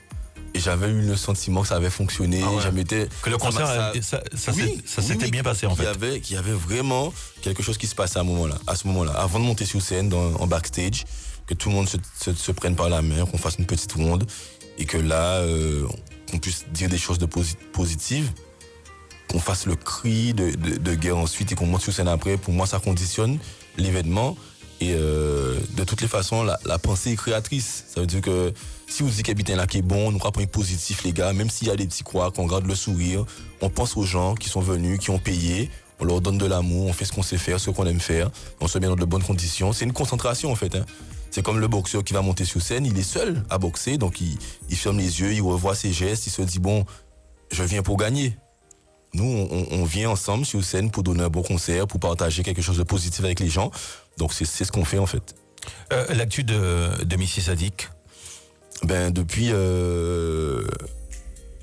Et j'avais eu le sentiment que ça avait fonctionné. Ah ouais. Que le concert, ça s'était bien passé en fait. Qu'il y avait vraiment quelque chose qui se passait à ce moment-là. Avant de monter sur scène, en backstage, que tout le monde se prenne par la main, qu'on fasse une petite ronde. Et que là, qu'on puisse dire des choses positives. Qu'on fasse le cri de guerre ensuite et qu'on monte sur scène après. Pour moi, ça conditionne l'événement. Et de toutes les façons, la pensée est créatrice. Ça veut dire que si vous dites qu'il y a un là qui est bon, nous rappelons positif, les gars. Même s'il y a des petits couacs, qu'on garde le sourire. On pense aux gens qui sont venus, qui ont payé. On leur donne de l'amour, on fait ce qu'on sait faire, ce qu'on aime faire. On se met dans de bonnes conditions. C'est une concentration, en fait. Hein. C'est comme le boxeur qui va monter sur scène. Il est seul à boxer. Donc, il ferme les yeux, il revoit ses gestes. Il se dit, bon, je viens pour gagner. Nous, on vient ensemble sur scène pour donner un bon concert, pour partager quelque chose de positif avec les gens. Donc, c'est ce qu'on fait, en fait. L'actu de Missy Sadiq? Depuis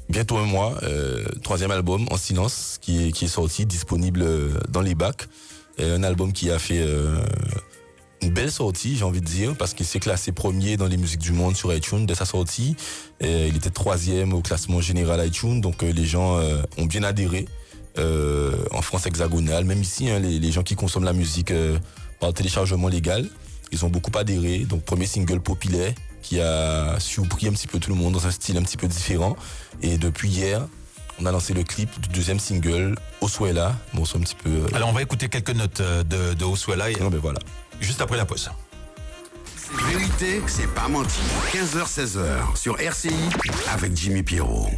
bientôt un mois, 3e album, En Silence, qui est sorti, disponible dans les bacs. Un album qui a fait une belle sortie, j'ai envie de dire, parce qu'il s'est classé premier dans les musiques du monde sur iTunes dès sa sortie. Il était 3e au classement général iTunes, donc les gens ont bien adhéré en France hexagonale. Même ici, hein, les gens qui consomment la musique par téléchargement légal, ils ont beaucoup adhéré. Donc premier single populaire qui a surpris un petit peu tout le monde dans un style un petit peu différent. Et depuis hier, on a lancé le clip du 2e single, Oswella. Bon, c'est un petit peu... Alors on va écouter quelques notes de Oswella. Non, mais voilà. Juste après la pause. C'est vérité, c'est pas menti. 15h-16h sur RCI avec Jimmy Pierrot.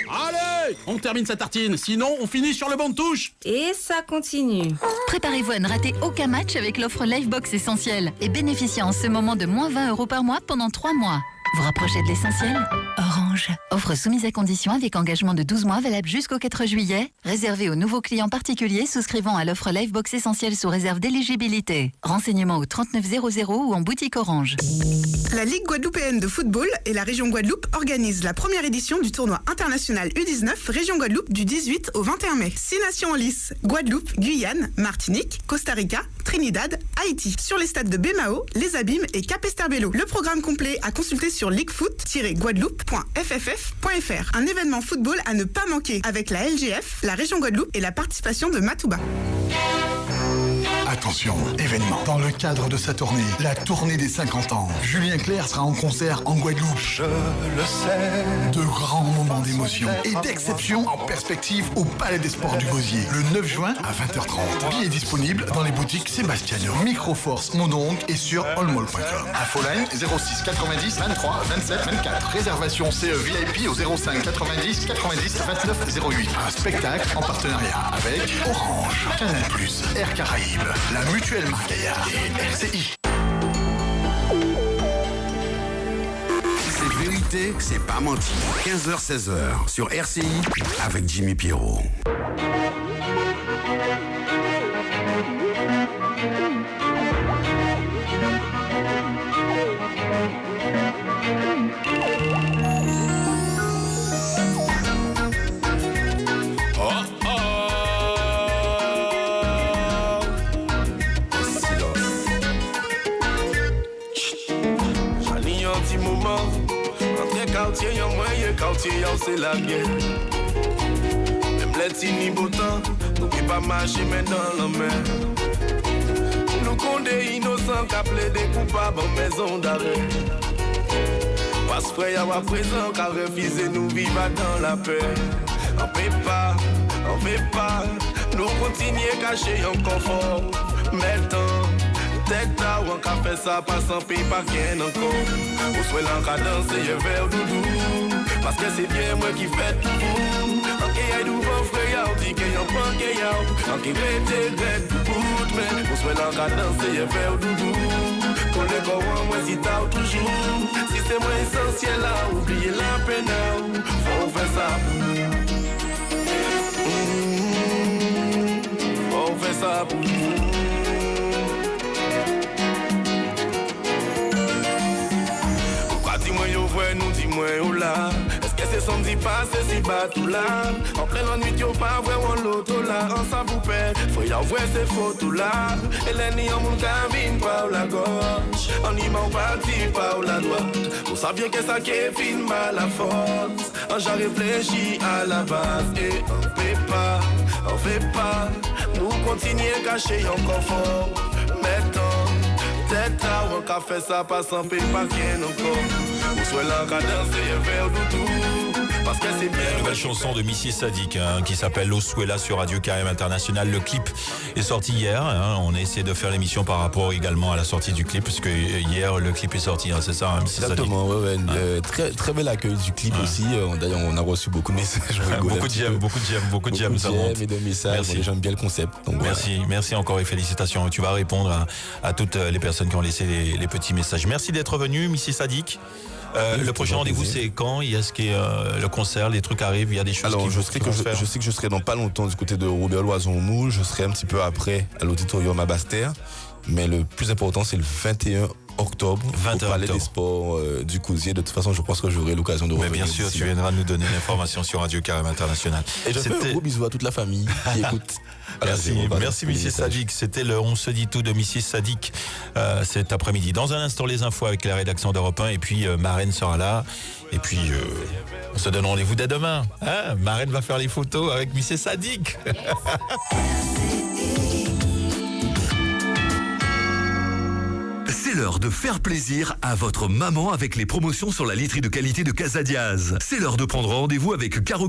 Allez, on termine sa tartine, sinon on finit sur le banc de touche. Et ça continue. Préparez-vous à ne rater aucun match avec l'offre Livebox Essentiel et bénéficiez en ce moment de moins 20 € par mois pendant 3 mois. Vous rapprochez de l'essentiel? Orange. Offre soumise à condition avec engagement de 12 mois valable jusqu'au 4 juillet. Réservé aux nouveaux clients particuliers souscrivant à l'offre Livebox Essentiel sous réserve d'éligibilité. Renseignements au 3900 ou en boutique Orange. La Ligue guadeloupéenne de football et la région Guadeloupe organisent la première édition du tournoi international U19 Région Guadeloupe du 18 au 21 mai. 6 nations en lice: Guadeloupe, Guyane, Martinique, Costa Rica, Trinidad, Haïti. Sur les stades de Bémao, Les Abîmes et Cap-Esterbello. Le programme complet à consulter sur leaguefoot-guadeloupe.fff.fr. Un événement football à ne pas manquer avec la LGF, la région Guadeloupe et la participation de Matouba. Attention, événement. Dans le cadre de sa tournée, la tournée des 50 ans, Julien Clerc sera en concert en Guadeloupe. Je le sais. De grands moments d'émotion et d'exception en perspective au Palais des Sports du Gosier, le 9 juin à 20h30. Billets disponibles dans les boutiques Sébastiano, Microforce, Mondongue et sur allmall.com. Infoline 06 90 23 27 24. Réservation CE VIP au 05 90 90 29 08. Un spectacle en partenariat avec Orange, Canal+, Air Caraïbes, la Mutuelle Marcaillard et RCI. C'est vérité. vérité, c'est pas menti. 15h-16h sur RCI avec Jimmy Pierrot. Quartier, y'a moyen, quartier, y'a c'est la guerre. Même les tini boutons, nous qui pas marcher mais dans la mer. Nous comptons des innocents qui appellent des coupables en maison d'arrêt. Parce que frère, y'a à présent qui a refusé nous vivre dans la paix. On fait pas, nous continuons cacher en confort. Maintenant, tête là où on a fait ça, pas sans payer, pas qu'un encore. Ou soit l'en cas danser, je vais au doudou. Parce que c'est bien moi qui fais tout. En qui y'a du bon frère, on dit qu'il y a un pan qu'il y a. En qui grette tout, mais ou soit l'en cas danser, je vais au doudou. Pour les corps, moi si t'as toujours. Si c'est moi essentiel là, oubliez la peine, faut faire ça pour nous. Faut faire ça pour nous. Nous dis-moi où là. Est-ce que c'est samedi passé si bas tout là? En pleine nuit y'a pas vraiment l'auto là. En ça vous perd, faut y avoir ces photos là. Et les nids en mon cabine par la gauche. En y m'en parti par la droite. On sait bien que ça qui est film à la force. En j'ai réfléchi à la base. Et on fait pas. Nous continuons cachés en confort. Mettons tête là où on a fait ça, pas sans payer, pas qu'un encore. Ou soit là, qu'à danser, vers doudou. Parce que c'est bien. Nouvelle chanson de Missy Sadiq qui s'appelle L'Oswella sur Radio Carême International. Le clip est sorti hier. On a essayé de faire l'émission par rapport également à la sortie du clip, parce que hier le clip est sorti, c'est ça, Missy Sadiq. Exactement, ouais. Très, très bel accueil du clip aussi. D'ailleurs, on a reçu beaucoup de messages. Beaucoup de j'aime, ça monte. Et de messages. Bon, j'aime bien le concept. Donc, merci encore et félicitations. Tu vas répondre à toutes les personnes qui ont laissé les petits messages. Merci d'être venu, Missy Sadiq. Le prochain rendez-vous, c'est quand? Est-ce qu'il y a le concert, les trucs arrivent, il y a des choses qui vont faire. Je sais que je serai dans pas longtemps du côté de Robert Loison-Moule. Je serai un petit peu après à l'auditorium à Basse-Terre. Mais le plus important, c'est le 21 octobre au Palais des Sports du Cousier. De toute façon, je pense que j'aurai l'occasion de revenir. Mais bien sûr, tu viendras nous donner l'information sur Radio Carême International. Et je fais un gros bisou à toute la famille qui écoute. Merci Missy Sadiq. C'était le On se dit tout de Missy Sadiq cet après-midi. Dans un instant, les infos avec la rédaction d'Europe 1 et puis Marraine sera là. Et puis on se donne rendez-vous dès demain. Marraine va faire les photos avec Missy Sadiq. C'est l'heure de faire plaisir à votre maman avec les promotions sur la literie de qualité de Casa Diaz. C'est l'heure de prendre rendez-vous avec Caro